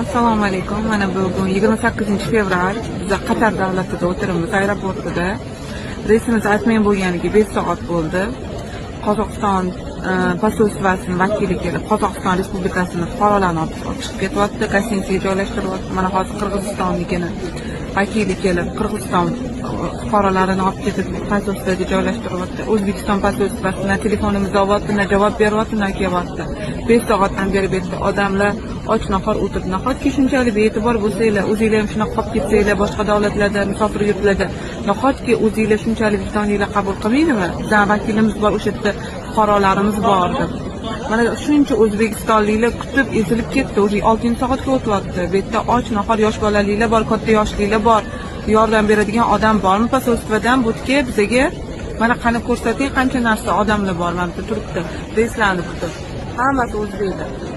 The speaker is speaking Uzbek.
Assalomu alaykum. Mana bugun 28 fevral biz Qatar davlatida o'tiribmiz aeroportida. Reysimiz aytmay bo'lganiga 5 soat bo'ldi. Qozog'iston posolstvosining vakili kelib, Qozog'iston Respublikasini fuqarolarini olib chiqib ketyapti, gостиницаga joylashtiryapti. Mana hozir Qirg'izistonnikini vakili kelib, Qirg'iziston fuqarolarini olib ketib, posolstvoga joylashtiryapti. O'zbekiston posolstvosina telefonimizni olyapti, javob beryapti, kelyapti. 5 soatdan beri bu yerda odamlar och-nahor o'tirib, nahotki shunchalik bee'tibor bo'lsanglar, o'zinglar ham shunaqa qolib ketsanglar, boshqa davlatlarda, musofir yurtlarda, nahotki o'zinglar shunchalik vijdoninglar qabul qilmaydimi? Bizning vakilimiz bor, o'sha yerda fuqarolarimiz bor deb. Mana shuncha o'zbekistonliklar kutib ezilib ketdi, o'zi 6-soatga o'tyapti. Bu yerda och-nahor yosh bolaliklar bor, katta yoshliklar bor. Yordam beradigan odam bormi posolstvodan bu yerga bizga? Mana qani ko'rsating, qancha narsa odamlar bor, mana bu turibdi. Reyslarni kutib. Hammasi o'zbeklar.